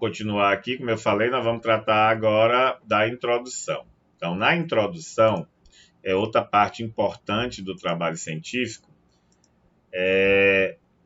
continuar aqui, como eu falei, nós vamos tratar agora da introdução. Então, na introdução, é outra parte importante do trabalho científico.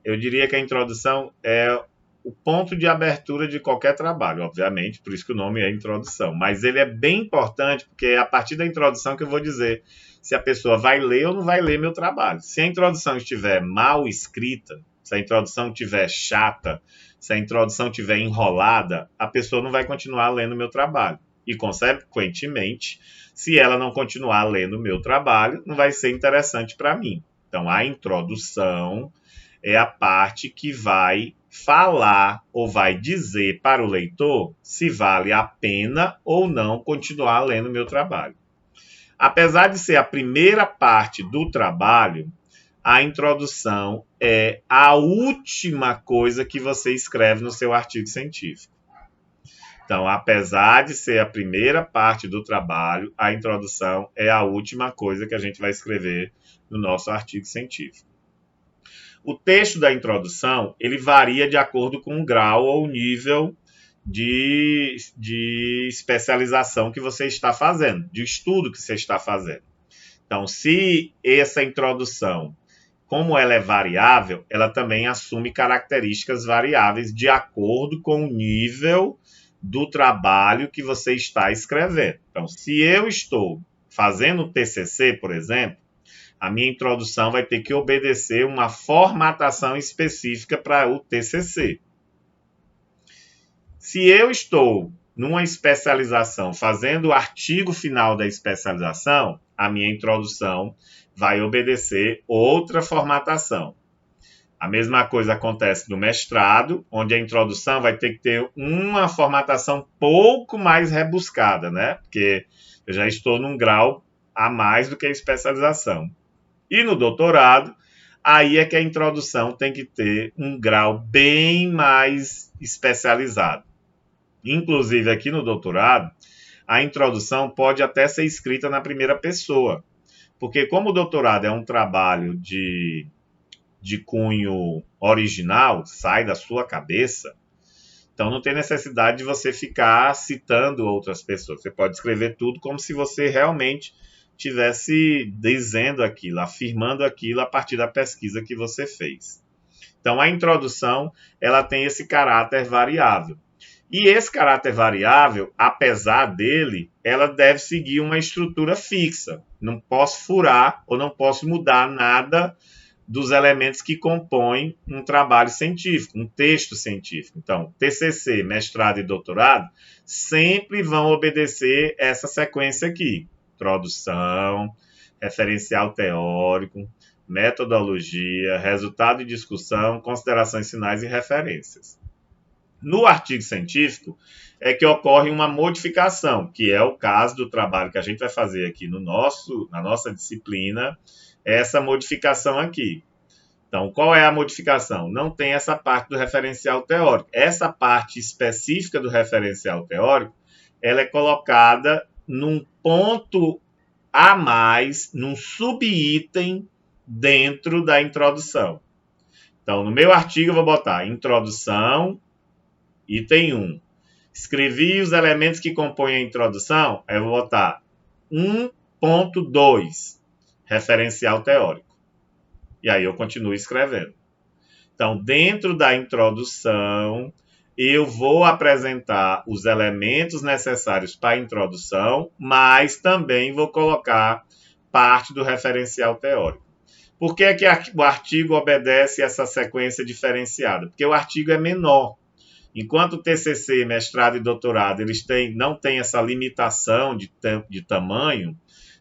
Eu diria que a introdução é o ponto de abertura de qualquer trabalho, obviamente, por isso que o nome é introdução. Mas ele é bem importante, porque é a partir da introdução que eu vou dizer se a pessoa vai ler ou não vai ler meu trabalho. Se a introdução estiver mal escrita, se a introdução estiver chata, se a introdução estiver enrolada, a pessoa não vai continuar lendo meu trabalho. E, consequentemente, se ela não continuar lendo o meu trabalho, não vai ser interessante para mim. Então, a introdução é a parte que vai falar ou vai dizer para o leitor se vale a pena ou não continuar lendo meu trabalho. Apesar de ser a primeira parte do trabalho, a introdução é a última coisa que você escreve no seu artigo científico. Então, apesar de ser a primeira parte do trabalho, a introdução é a última coisa que a gente vai escrever no nosso artigo científico. O texto da introdução, ele varia de acordo com o grau ou o nível de especialização que você está fazendo, de estudo que você está fazendo. Então, se essa introdução, como ela é variável, ela também assume características variáveis de acordo com o nível do trabalho que você está escrevendo. Então, se eu estou fazendo TCC, por exemplo, a minha introdução vai ter que obedecer uma formatação específica para o TCC. Se eu estou numa especialização fazendo o artigo final da especialização, a minha introdução vai obedecer outra formatação. A mesma coisa acontece no mestrado, onde a introdução vai ter que ter uma formatação um pouco mais rebuscada, né? Porque eu já estou num grau a mais do que a especialização. E no doutorado, aí é que a introdução tem que ter um grau bem mais especializado. Inclusive, aqui no doutorado, a introdução pode até ser escrita na primeira pessoa. Porque como o doutorado é um trabalho de cunho original, sai da sua cabeça, então não tem necessidade de você ficar citando outras pessoas. Você pode escrever tudo como se você realmente estivesse dizendo aquilo, afirmando aquilo a partir da pesquisa que você fez. Então, a introdução, ela tem esse caráter variável. E esse caráter variável, apesar dele, ela deve seguir uma estrutura fixa. Não posso furar ou não posso mudar nada dos elementos que compõem um trabalho científico, um texto científico. Então, TCC, mestrado e doutorado sempre vão obedecer essa sequência aqui. Introdução, referencial teórico, metodologia, resultado de discussão, considerações finais e referências. No artigo científico é que ocorre uma modificação, que é o caso do trabalho que a gente vai fazer aqui na nossa disciplina, essa modificação aqui. Então, qual é a modificação? Não tem essa parte do referencial teórico. Essa parte específica do referencial teórico, ela é colocada num ponto a mais, num subitem dentro da introdução. Então, no meu artigo eu vou botar introdução, item 1. Escrevi os elementos que compõem a introdução, aí eu vou botar 1.2, referencial teórico. E aí eu continuo escrevendo. Então, dentro da introdução, eu vou apresentar os elementos necessários para a introdução, mas também vou colocar parte do referencial teórico. Por que o artigo obedece essa sequência diferenciada? Porque o artigo é menor. Enquanto o TCC, mestrado e doutorado, eles não têm essa limitação de tamanho,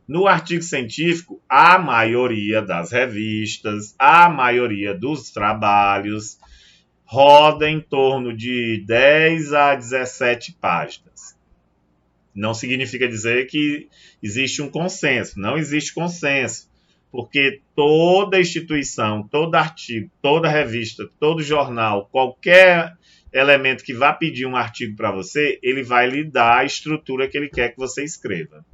no artigo científico, a maioria das revistas, a maioria dos trabalhos roda em torno de 10 a 17 páginas. Não significa dizer que existe um consenso. Não existe consenso, porque toda instituição, todo artigo, toda revista, todo jornal, qualquer elemento que vá pedir um artigo para você, ele vai lhe dar a estrutura que ele quer que você escreva.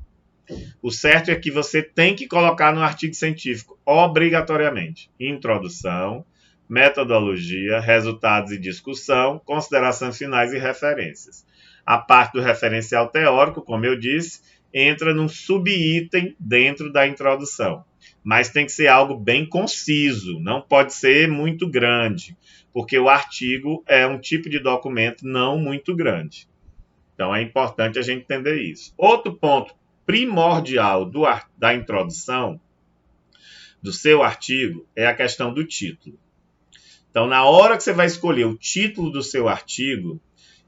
O certo é que você tem que colocar no artigo científico, obrigatoriamente, introdução, metodologia, resultados e discussão, considerações finais e referências. A parte do referencial teórico, como eu disse, entra num subitem dentro da introdução. Mas tem que ser algo bem conciso, não pode ser muito grande, porque o artigo é um tipo de documento não muito grande. Então é importante a gente entender isso. Outro ponto primordial da introdução do seu artigo é a questão do título. Então, na hora que você vai escolher o título do seu artigo,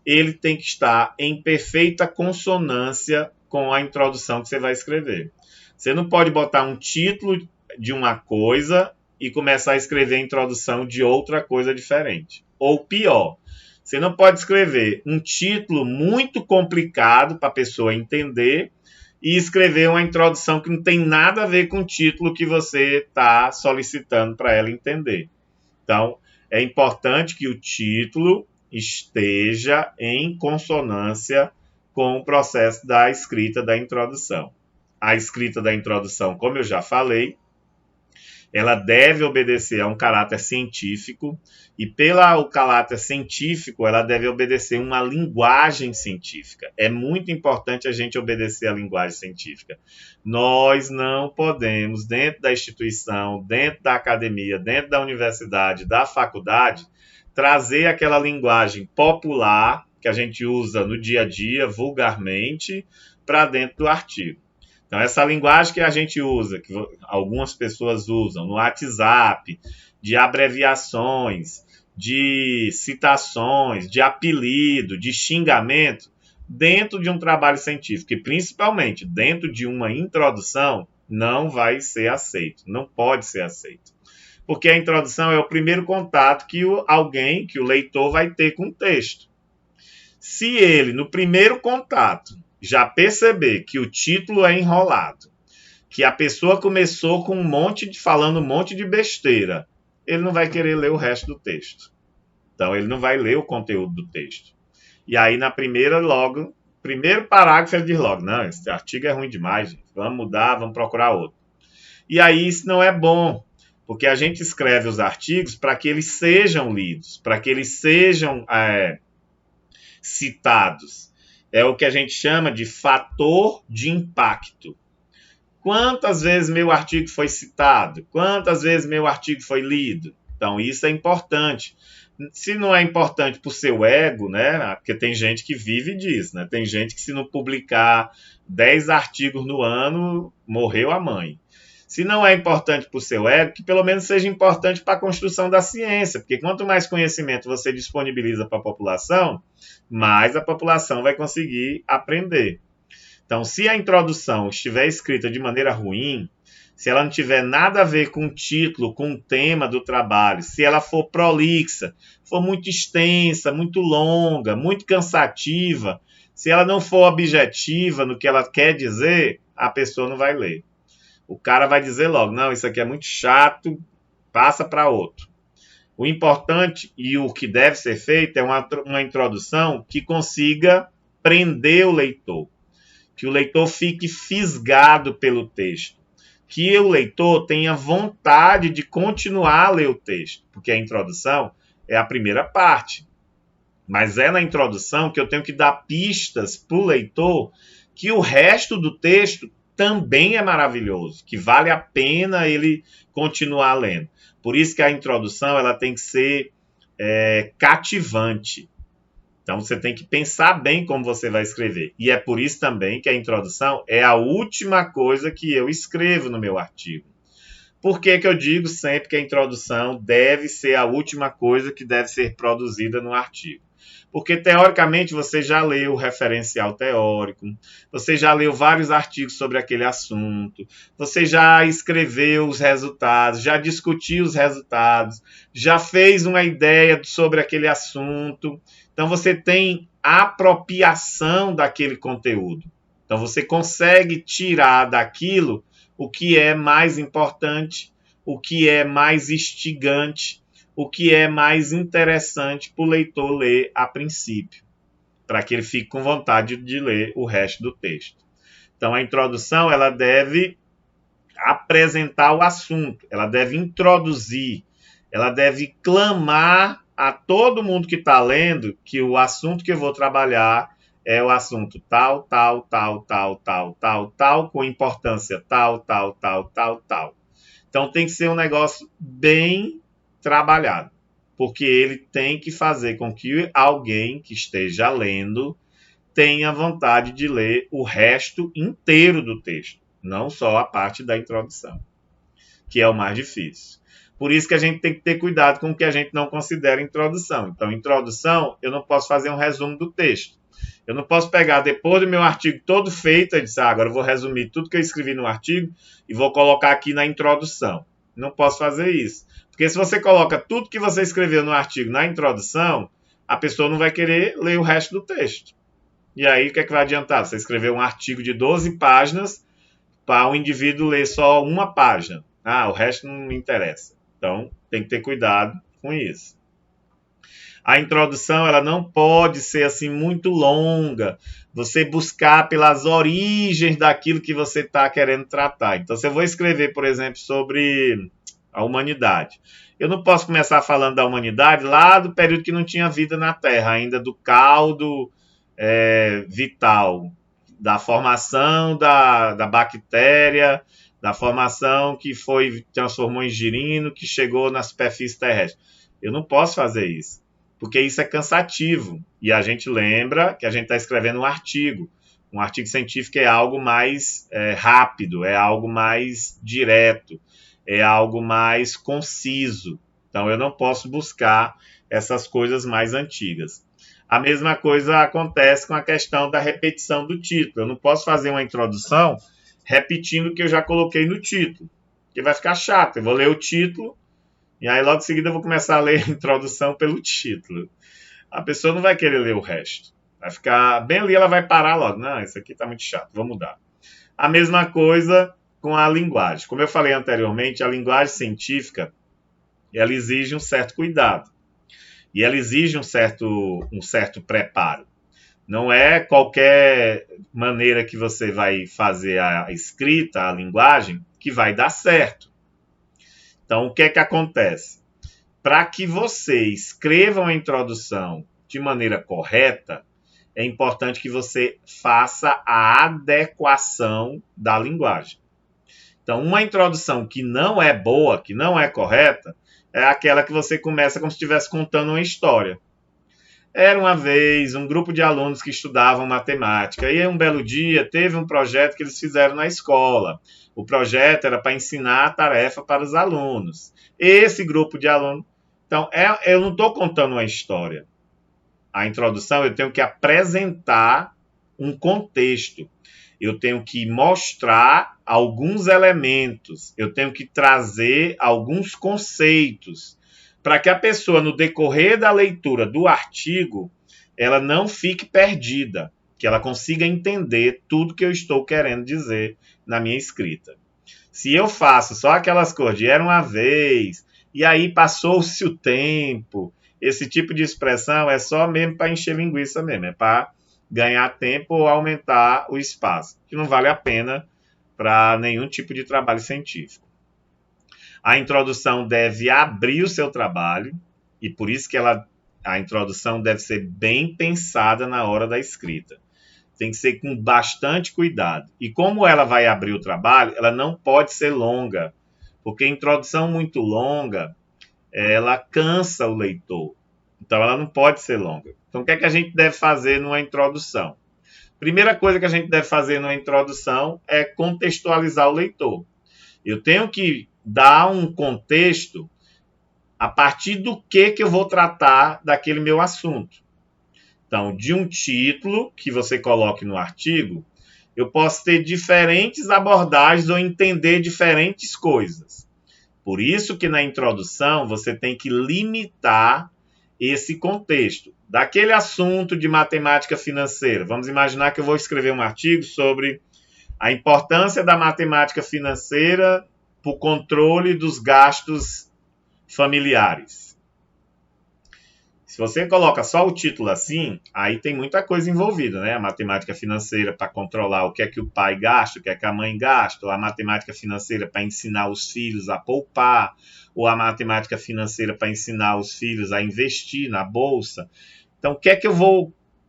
ele tem que estar em perfeita consonância com a introdução que você vai escrever. Você não pode botar um título de uma coisa e começar a escrever a introdução de outra coisa diferente. Ou pior, você não pode escrever um título muito complicado para a pessoa entender e escrever uma introdução que não tem nada a ver com o título que você está solicitando para ela entender. Então, é importante que o título esteja em consonância com o processo da escrita da introdução. A escrita da introdução, como eu já falei, ela deve obedecer a um caráter científico e pelo caráter científico, ela deve obedecer uma linguagem científica. É muito importante a gente obedecer a linguagem científica. Nós não podemos, dentro da instituição, dentro da academia, dentro da universidade, da faculdade, trazer aquela linguagem popular que a gente usa no dia a dia, vulgarmente, para dentro do artigo. Então, essa linguagem que a gente usa, que algumas pessoas usam no WhatsApp, de abreviações, de citações, de apelido, de xingamento, dentro de um trabalho científico, e principalmente dentro de uma introdução, não vai ser aceito, não pode ser aceito. Porque a introdução é o primeiro contato que o leitor vai ter com o texto. Se ele, no primeiro contato, já perceber que o título é enrolado, que a pessoa começou com falando um monte de besteira, ele não vai querer ler o resto do texto. Então, ele não vai ler o conteúdo do texto. E aí, primeiro parágrafo, ele diz logo, não, esse artigo é ruim demais, gente. Vamos mudar, vamos procurar outro. E aí, isso não é bom, porque a gente escreve os artigos para que eles sejam lidos, para que eles sejam citados. É o que a gente chama de fator de impacto. Quantas vezes meu artigo foi citado? Quantas vezes meu artigo foi lido? Então, isso é importante. Se não é importante para o seu ego, né? Porque tem gente que vive disso, né? Tem gente que se não publicar 10 artigos no ano, morreu a mãe. Se não é importante para o seu ego, que pelo menos seja importante para a construção da ciência, porque quanto mais conhecimento você disponibiliza para a população, mais a população vai conseguir aprender. Então, se a introdução estiver escrita de maneira ruim, se ela não tiver nada a ver com o título, com o tema do trabalho, se ela for prolixa, for muito extensa, muito longa, muito cansativa, se ela não for objetiva no que ela quer dizer, a pessoa não vai ler. O cara vai dizer logo, não, isso aqui é muito chato, passa para outro. O importante e o que deve ser feito é uma introdução que consiga prender o leitor, que o leitor fique fisgado pelo texto, que o leitor tenha vontade de continuar a ler o texto, porque a introdução é a primeira parte. Mas é na introdução que eu tenho que dar pistas para o leitor que o resto do texto também é maravilhoso, que vale a pena ele continuar lendo. Por isso que a introdução ela tem que ser cativante. Então você tem que pensar bem como você vai escrever. E é por isso também que a introdução é a última coisa que eu escrevo no meu artigo. Por que eu digo sempre que a introdução deve ser a última coisa que deve ser produzida no artigo? Porque, teoricamente, você já leu o referencial teórico, você já leu vários artigos sobre aquele assunto, você já escreveu os resultados, já discutiu os resultados, já fez uma ideia sobre aquele assunto. Então, você tem apropriação daquele conteúdo. Então, você consegue tirar daquilo o que é mais importante, o que é mais instigante, o que é mais interessante para o leitor ler a princípio, para que ele fique com vontade de ler o resto do texto. Então, a introdução ela deve apresentar o assunto, ela deve introduzir, ela deve clamar a todo mundo que está lendo que o assunto que eu vou trabalhar é o assunto tal, tal, tal, tal, tal, tal, tal, com importância tal, tal, tal, tal, tal. Então tem que ser um negócio bem trabalhado, porque ele tem que fazer com que alguém que esteja lendo tenha vontade de ler o resto inteiro do texto, não só a parte da introdução, que é o mais difícil. Por isso que a gente tem que ter cuidado com o que a gente não considera introdução. Então, introdução, eu não posso fazer um resumo do texto. Eu não posso pegar, depois do meu artigo todo feito, e dizer, agora eu vou resumir tudo que eu escrevi no artigo e vou colocar aqui na introdução. Não posso fazer isso. Porque se você coloca tudo que você escreveu no artigo na introdução, a pessoa não vai querer ler o resto do texto. E aí, o que é que vai adiantar? Você escreveu um artigo de 12 páginas para o indivíduo ler só uma página. O resto não me interessa. Então, tem que ter cuidado com isso. A introdução, ela não pode ser assim muito longa. Você buscar pelas origens daquilo que você está querendo tratar. Então, se eu vou escrever, por exemplo, sobre a humanidade, eu não posso começar falando da humanidade lá do período que não tinha vida na Terra, ainda do caldo vital, da formação da bactéria, da formação que transformou em girino, que chegou na superfície terrestre. Eu não posso fazer isso, porque isso é cansativo. E a gente lembra que a gente está escrevendo um artigo. Um artigo científico é algo mais rápido, é algo mais direto, é algo mais conciso. Então, eu não posso buscar essas coisas mais antigas. A mesma coisa acontece com a questão da repetição do título. Eu não posso fazer uma introdução repetindo o que eu já coloquei no título, porque vai ficar chato. Eu vou ler o título e aí logo em seguida eu vou começar a ler a introdução pelo título. A pessoa não vai querer ler o resto. Vai ficar bem ali, ela vai parar logo. Não, isso aqui está muito chato, vou mudar. A mesma coisa com a linguagem. Como eu falei anteriormente, a linguagem científica ela exige um certo cuidado. E ela exige um certo preparo. Não é qualquer maneira que você vai fazer a escrita, a linguagem, que vai dar certo. Então, o que é que acontece? Para que você escreva uma introdução de maneira correta, é importante que você faça a adequação da linguagem. Então, uma introdução que não é boa, que não é correta, é aquela que você começa como se estivesse contando uma história. Era uma vez um grupo de alunos que estudavam matemática e um belo dia teve um projeto que eles fizeram na escola. O projeto era para ensinar a tarefa para os alunos. Esse grupo de alunos... Então, eu não estou contando uma história. A introdução eu tenho que apresentar um contexto. Eu tenho que mostrar alguns elementos. Eu tenho que trazer alguns conceitos para que a pessoa, no decorrer da leitura do artigo, ela não fique perdida, que ela consiga entender tudo que eu estou querendo dizer na minha escrita. Se eu faço só aquelas coisas de era uma vez, e aí passou-se o tempo, esse tipo de expressão é só mesmo para encher linguiça mesmo, é para ganhar tempo ou aumentar o espaço, que não vale a pena para nenhum tipo de trabalho científico. A introdução deve abrir o seu trabalho, e por isso que a introdução deve ser bem pensada na hora da escrita. Tem que ser com bastante cuidado. E como ela vai abrir o trabalho, ela não pode ser longa, porque a introdução muito longa, ela cansa o leitor. Então, ela não pode ser longa. Então, o que é que a gente deve fazer numa introdução? Primeira coisa que a gente deve fazer numa introdução é contextualizar o leitor. Eu tenho que dar um contexto a partir do que eu vou tratar daquele meu assunto. Então, de um título que você coloque no artigo, eu posso ter diferentes abordagens ou entender diferentes coisas. Por isso que na introdução você tem que limitar esse contexto. Daquele assunto de matemática financeira, vamos imaginar que eu vou escrever um artigo sobre a importância da matemática financeira para o controle dos gastos familiares. Se você coloca só o título assim, aí tem muita coisa envolvida, né? A matemática financeira para controlar o que é que o pai gasta, o que é que a mãe gasta, ou a matemática financeira para ensinar os filhos a poupar, ou a matemática financeira para ensinar os filhos a investir na bolsa. Então,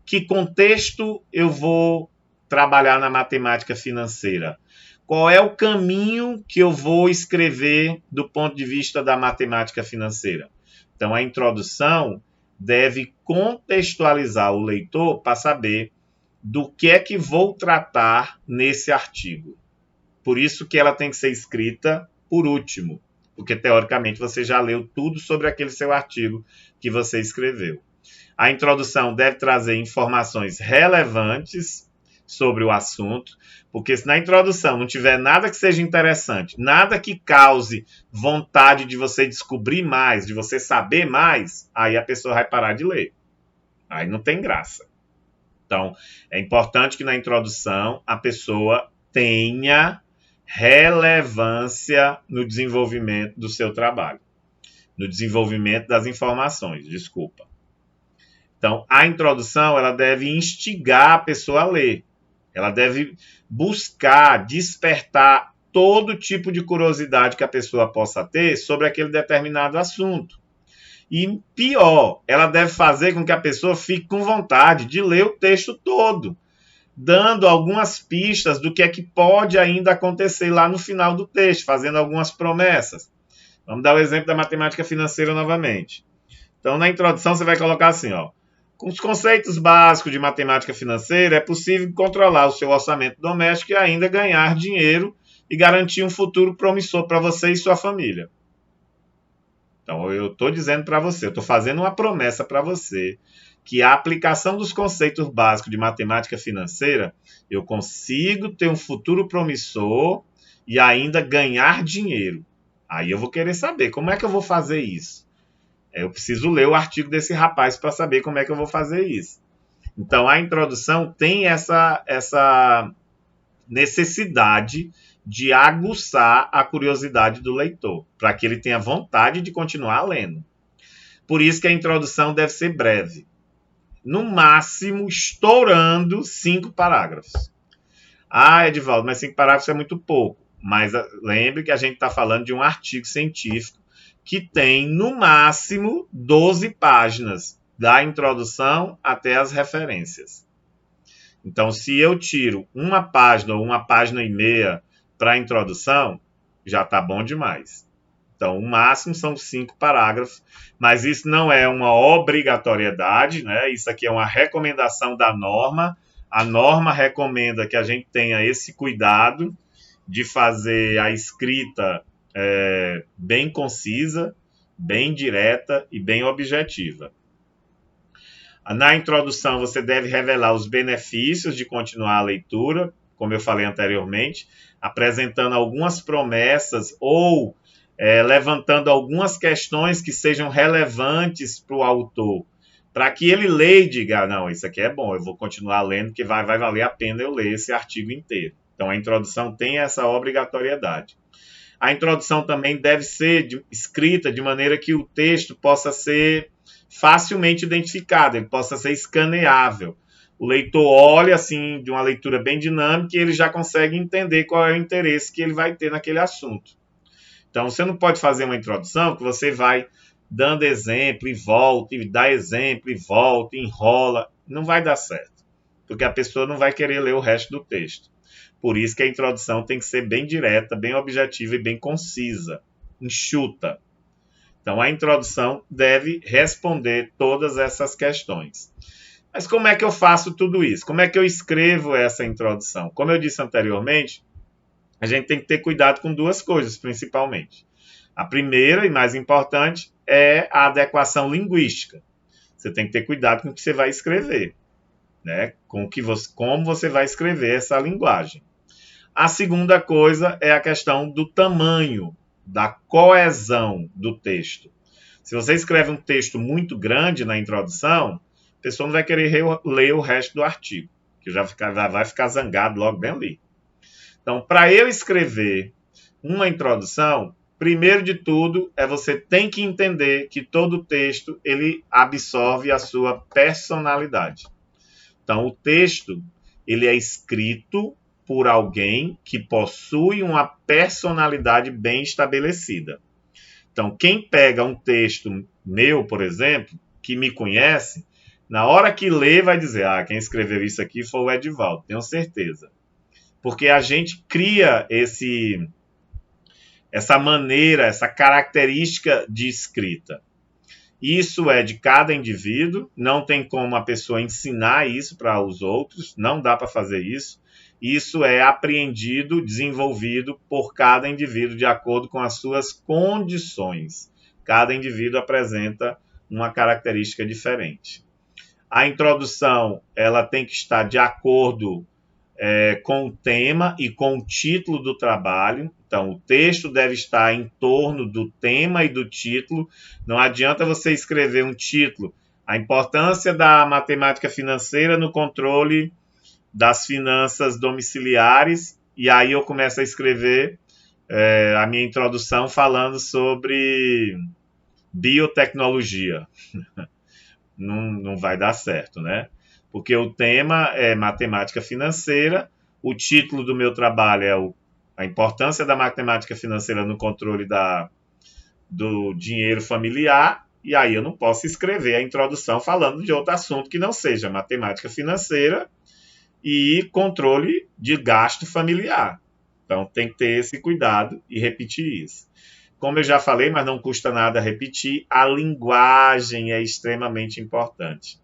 que contexto eu vou trabalhar na matemática financeira? Qual é o caminho que eu vou escrever do ponto de vista da matemática financeira? Então, a introdução deve contextualizar o leitor para saber do que é que vou tratar nesse artigo. Por isso que ela tem que ser escrita por último, porque teoricamente você já leu tudo sobre aquele seu artigo que você escreveu. A introdução deve trazer informações relevantes sobre o assunto, porque se na introdução não tiver nada que seja interessante, nada que cause vontade de você descobrir mais, de você saber mais, aí a pessoa vai parar de ler. Aí não tem graça. Então, é importante que na introdução a pessoa tenha relevância no desenvolvimento do seu trabalho, no desenvolvimento das informações, desculpa. Então, a introdução ela deve instigar a pessoa a ler. Ela deve buscar, despertar todo tipo de curiosidade que a pessoa possa ter sobre aquele determinado assunto. E pior, ela deve fazer com que a pessoa fique com vontade de ler o texto todo, dando algumas pistas do que é que pode ainda acontecer lá no final do texto, fazendo algumas promessas. Vamos dar o exemplo da matemática financeira novamente. Então, na introdução, você vai colocar assim, ó. Com os conceitos básicos de matemática financeira, é possível controlar o seu orçamento doméstico e ainda ganhar dinheiro e garantir um futuro promissor para você e sua família. Então, eu estou dizendo para você, eu estou fazendo uma promessa para você, que a aplicação dos conceitos básicos de matemática financeira, eu consigo ter um futuro promissor e ainda ganhar dinheiro. Aí eu vou querer saber como é que eu vou fazer isso. Eu preciso ler o artigo desse rapaz para saber como é que eu vou fazer isso. Então, a introdução tem essa necessidade de aguçar a curiosidade do leitor, para que ele tenha vontade de continuar lendo. Por isso que a introdução deve ser breve. No máximo, estourando 5 parágrafos. Ah, Edivaldo, mas 5 parágrafos é muito pouco. Mas lembre que a gente está falando de um artigo científico que tem, no máximo, 12 páginas, da introdução até as referências. Então, se eu tiro uma página ou uma página e meia para a introdução, já está bom demais. Então, o máximo são 5 parágrafos, mas isso não é uma obrigatoriedade, né? Isso aqui é uma recomendação da norma. A norma recomenda que a gente tenha esse cuidado de fazer a escrita bem concisa, bem direta e bem objetiva. Na introdução, você deve revelar os benefícios de continuar a leitura, como eu falei anteriormente, apresentando algumas promessas ou levantando algumas questões que sejam relevantes para o autor, para que ele leia e diga, não, isso aqui é bom, eu vou continuar lendo, que vai valer a pena eu ler esse artigo inteiro. Então, a introdução tem essa obrigatoriedade. A introdução também deve ser escrita de maneira que o texto possa ser facilmente identificado, ele possa ser escaneável. O leitor olha assim, de uma leitura bem dinâmica, e ele já consegue entender qual é o interesse que ele vai ter naquele assunto. Então, você não pode fazer uma introdução que você vai dando exemplo e volta, e dá exemplo e volta, e enrola. Não vai dar certo, porque a pessoa não vai querer ler o resto do texto. Por isso que a introdução tem que ser bem direta, bem objetiva e bem concisa, enxuta. Então, a introdução deve responder todas essas questões. Mas como é que eu faço tudo isso? Como é que eu escrevo essa introdução? Como eu disse anteriormente, a gente tem que ter cuidado com 2 coisas, principalmente. A primeira e mais importante é a adequação linguística. Você tem que ter cuidado com o que você vai escrever, né? Como você vai escrever essa linguagem. A segunda coisa é a questão do tamanho, da coesão do texto. Se você escreve um texto muito grande na introdução, a pessoa não vai querer ler o resto do artigo, que já vai ficar zangado logo bem ali. Então, para eu escrever uma introdução, Primeiro de tudo, você tem que entender que todo texto ele absorve a sua personalidade. Então, o texto ele é escrito por alguém que possui uma personalidade bem estabelecida. Então, quem pega um texto meu, por exemplo, que me conhece, na hora que lê vai dizer, quem escreveu isso aqui foi o Edivaldo, tenho certeza. Porque a gente cria essa maneira, essa característica de escrita. Isso é de cada indivíduo, não tem como a pessoa ensinar isso para os outros, não dá para fazer isso. Isso é apreendido, desenvolvido por cada indivíduo de acordo com as suas condições. Cada indivíduo apresenta uma característica diferente. A introdução ela tem que estar de acordo com o tema e com o título do trabalho. Então, o texto deve estar em torno do tema e do título. Não adianta você escrever um título, a importância da matemática financeira no controle das finanças domiciliares, e aí eu começo a escrever a minha introdução falando sobre biotecnologia. Não vai dar certo, né? Porque o tema é matemática financeira, o título do meu trabalho é a importância da matemática financeira no controle do dinheiro familiar, e aí eu não posso escrever a introdução falando de outro assunto que não seja matemática financeira e controle de gasto familiar. Então tem que ter esse cuidado e repetir isso. Como eu já falei, mas não custa nada repetir, a linguagem é extremamente importante.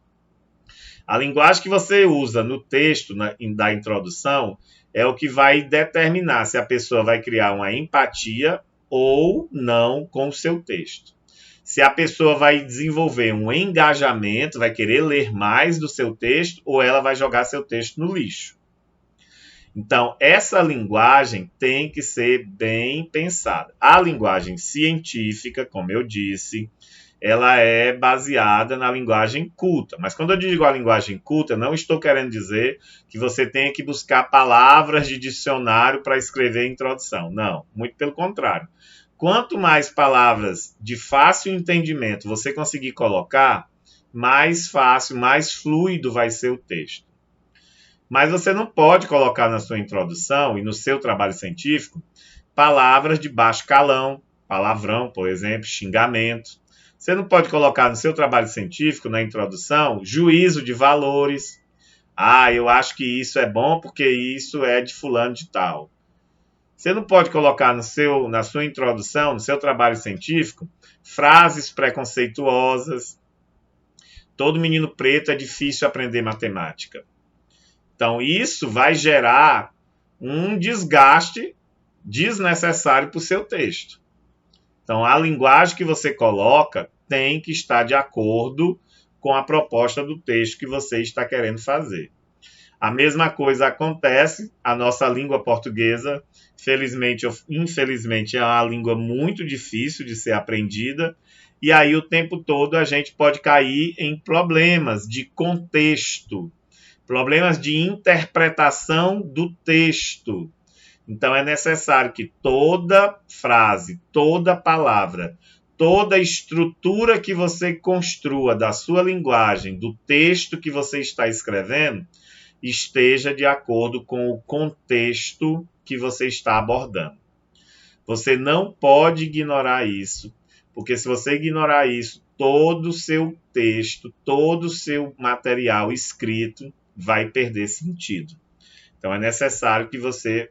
A linguagem que você usa no texto da introdução é o que vai determinar se a pessoa vai criar uma empatia ou não com o seu texto. Se a pessoa vai desenvolver um engajamento, vai querer ler mais do seu texto, ou ela vai jogar seu texto no lixo. Então, essa linguagem tem que ser bem pensada. A linguagem científica, como eu disse, ela é baseada na linguagem culta. Mas quando eu digo a linguagem culta, não estou querendo dizer que você tenha que buscar palavras de dicionário para escrever a introdução. Não, muito pelo contrário. Quanto mais palavras de fácil entendimento você conseguir colocar, mais fácil, mais fluido vai ser o texto. Mas você não pode colocar na sua introdução e no seu trabalho científico palavras de baixo calão, palavrão, por exemplo, xingamento. Você não pode colocar no seu trabalho científico, na introdução, juízo de valores. Eu acho que isso é bom porque isso é de fulano de tal. Você não pode colocar na sua introdução, no seu trabalho científico, frases preconceituosas. Todo menino preto é difícil aprender matemática. Então, isso vai gerar um desgaste desnecessário para o seu texto. Então, a linguagem que você coloca tem que estar de acordo com a proposta do texto que você está querendo fazer. A mesma coisa acontece, a nossa língua portuguesa, felizmente ou infelizmente, é uma língua muito difícil de ser aprendida, e aí o tempo todo a gente pode cair em problemas de contexto, problemas de interpretação do texto. Então é necessário que toda frase, toda palavra, toda estrutura que você construa da sua linguagem, do texto que você está escrevendo, esteja de acordo com o contexto que você está abordando. Você não pode ignorar isso, porque se você ignorar isso, todo o seu texto, todo o seu material escrito vai perder sentido. Então é necessário que você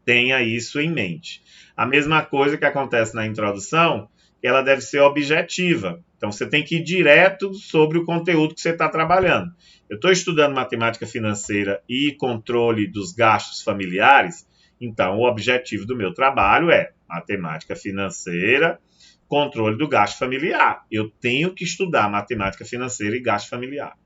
tenha isso em mente. A mesma coisa que acontece na introdução, ela deve ser objetiva. Então você tem que ir direto sobre o conteúdo que você está trabalhando. Eu estou estudando matemática financeira e controle dos gastos familiares, então o objetivo do meu trabalho é matemática financeira, controle do gasto familiar. Eu tenho que estudar matemática financeira e gasto familiar.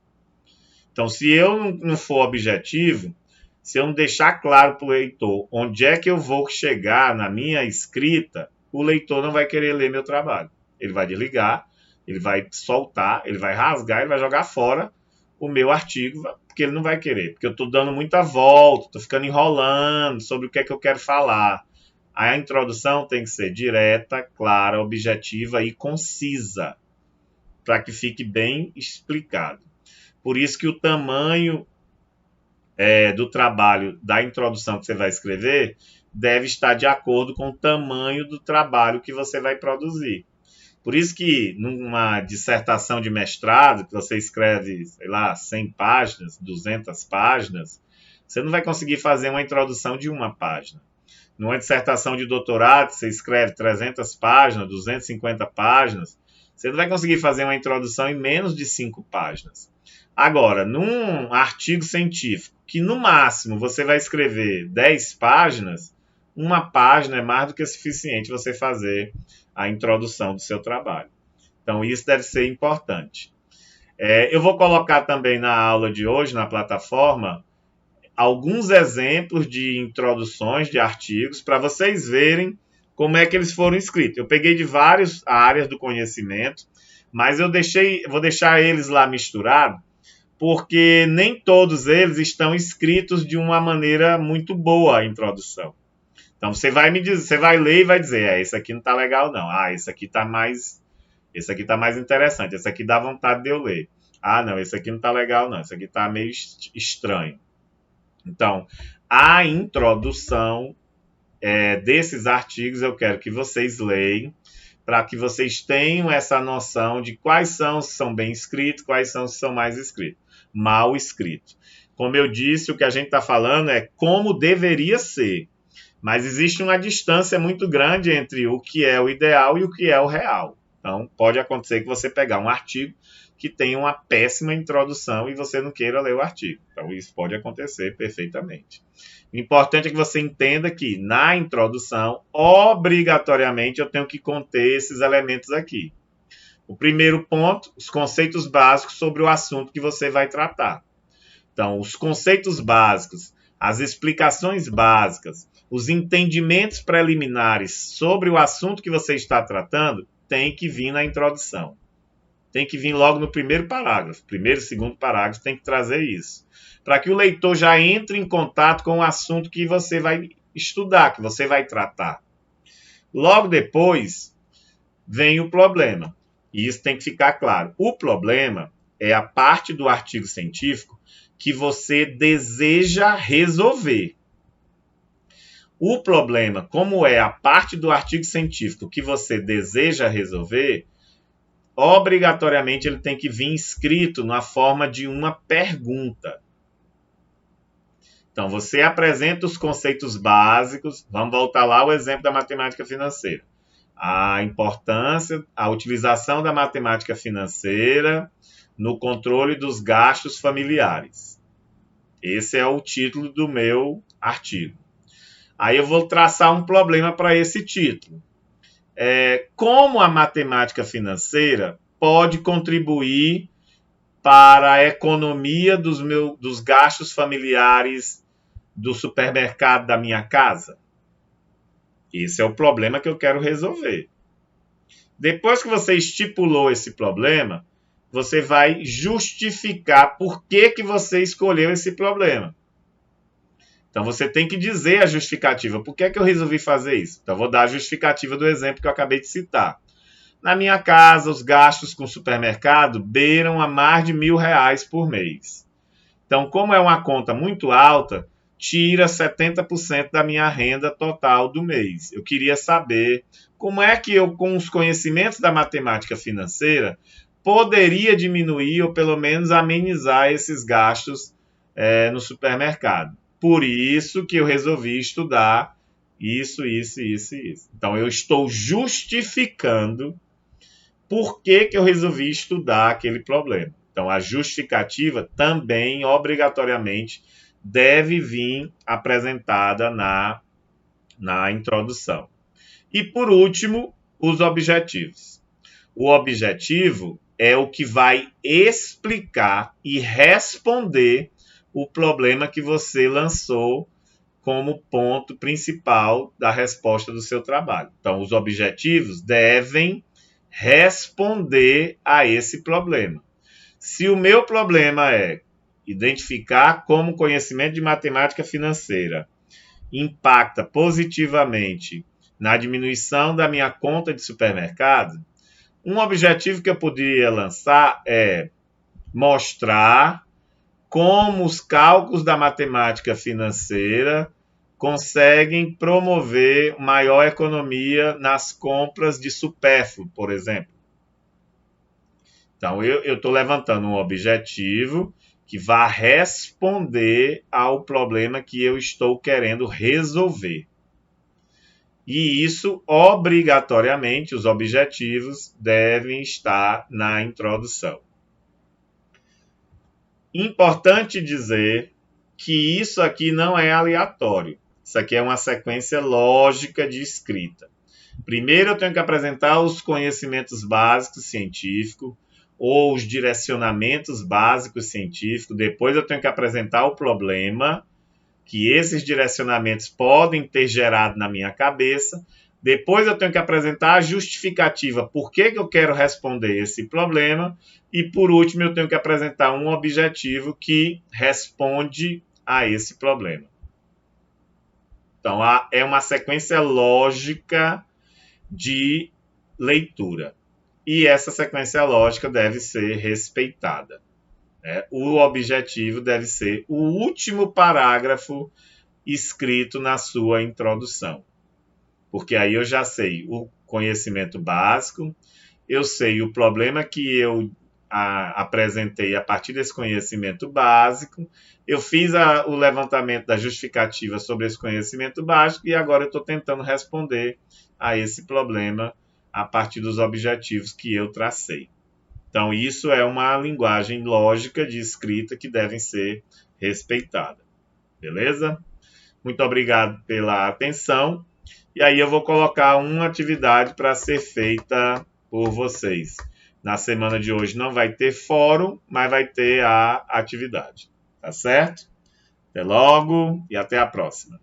Então, se eu não for objetivo, se eu não deixar claro para o leitor onde é que eu vou chegar na minha escrita, o leitor não vai querer ler meu trabalho. Ele vai desligar, ele vai soltar, ele vai rasgar, ele vai jogar fora o meu artigo, porque ele não vai querer. Porque eu estou dando muita volta, estou ficando enrolando sobre o que é que eu quero falar. A introdução tem que ser direta, clara, objetiva e concisa, para que fique bem explicado. Por isso que o tamanho do trabalho da introdução que você vai escrever deve estar de acordo com o tamanho do trabalho que você vai produzir. Por isso que numa dissertação de mestrado, que você escreve, sei lá, 100 páginas, 200 páginas, você não vai conseguir fazer uma introdução de uma página. Numa dissertação de doutorado, você escreve 300 páginas, 250 páginas, você não vai conseguir fazer uma introdução em menos de 5 páginas. Agora, num artigo científico, que no máximo você vai escrever 10 páginas, uma página é mais do que suficiente você fazer a introdução do seu trabalho. Então, isso deve ser importante. Eu vou colocar também na aula de hoje, na plataforma, alguns exemplos de introduções de artigos para vocês verem como é que eles foram escritos. Eu peguei de várias áreas do conhecimento, mas vou deixar eles lá misturados, porque nem todos eles estão escritos de uma maneira muito boa a introdução. Então você vai ler e vai dizer, esse aqui não está legal não. Esse aqui está mais interessante. Esse aqui dá vontade de eu ler. Não, esse aqui não está legal não. Esse aqui está meio estranho. Então, a introdução desses artigos eu quero que vocês leiam, para que vocês tenham essa noção de quais são bem escritos, quais são mal escritos. Como eu disse, o que a gente está falando é como deveria ser. Mas existe uma distância muito grande entre o que é o ideal e o que é o real. Então, pode acontecer que você pegar um artigo que tem uma péssima introdução e você não queira ler o artigo. Então, isso pode acontecer perfeitamente. O importante é que você entenda que, na introdução, obrigatoriamente, eu tenho que conter esses elementos aqui. O primeiro ponto, os conceitos básicos sobre o assunto que você vai tratar. Então, os conceitos básicos, as explicações básicas, os entendimentos preliminares sobre o assunto que você está tratando tem que vir na introdução. Tem que vir logo no primeiro parágrafo. Primeiro e segundo parágrafo tem que trazer isso. Para que o leitor já entre em contato com o assunto que você vai estudar, que você vai tratar. Logo depois, vem o problema. E isso tem que ficar claro. O problema é a parte do artigo científico que você deseja resolver. O problema, como é a parte do artigo científico que você deseja resolver, obrigatoriamente ele tem que vir escrito na forma de uma pergunta. Então, você apresenta os conceitos básicos, vamos voltar lá ao exemplo da matemática financeira. A importância, a utilização da matemática financeira no controle dos gastos familiares. Esse é o título do meu artigo. Aí eu vou traçar um problema para esse título. Como a matemática financeira pode contribuir para a economia dos gastos familiares do supermercado da minha casa? Esse é o problema que eu quero resolver. Depois que você estipulou esse problema, você vai justificar por que você escolheu esse problema. Então, você tem que dizer a justificativa. Por que eu resolvi fazer isso? Então, vou dar a justificativa do exemplo que eu acabei de citar. Na minha casa, os gastos com supermercado beiram a mais de R$1.000 por mês. Então, como é uma conta muito alta, tira 70% da minha renda total do mês. Eu queria saber como é que eu, com os conhecimentos da matemática financeira, poderia diminuir ou pelo menos amenizar esses gastos no supermercado. Por isso que eu resolvi estudar isso. Então, eu estou justificando por que eu resolvi estudar aquele problema. Então, a justificativa também, obrigatoriamente, deve vir apresentada na introdução. E, por último, os objetivos. O objetivo é o que vai explicar e responder o problema que você lançou como ponto principal da resposta do seu trabalho. Então, os objetivos devem responder a esse problema. Se o meu problema é identificar como conhecimento de matemática financeira impacta positivamente na diminuição da minha conta de supermercado, um objetivo que eu poderia lançar é mostrar como os cálculos da matemática financeira conseguem promover maior economia nas compras de supérfluo, por exemplo. Então, eu estou levantando um objetivo que vá responder ao problema que eu estou querendo resolver. E isso, obrigatoriamente, os objetivos devem estar na introdução. Importante dizer que isso aqui não é aleatório. Isso aqui é uma sequência lógica de escrita. Primeiro eu tenho que apresentar os conhecimentos básicos científicos ou os direcionamentos básicos científicos. Depois eu tenho que apresentar o problema que esses direcionamentos podem ter gerado na minha cabeça. Depois eu tenho que apresentar a justificativa por que eu quero responder esse problema. E por último eu tenho que apresentar um objetivo que responde a esse problema. Então é uma sequência lógica de leitura. E essa sequência lógica deve ser respeitada. O objetivo deve ser o último parágrafo escrito na sua introdução. Porque aí eu já sei o conhecimento básico, eu sei o problema que eu apresentei a partir desse conhecimento básico, eu fiz o levantamento da justificativa sobre esse conhecimento básico e agora eu estou tentando responder a esse problema a partir dos objetivos que eu tracei. Então, isso é uma linguagem lógica de escrita que devem ser respeitada. Beleza? Muito obrigado pela atenção. E aí eu vou colocar uma atividade para ser feita por vocês. Na semana de hoje não vai ter fórum, mas vai ter a atividade. Tá certo? Até logo e até a próxima.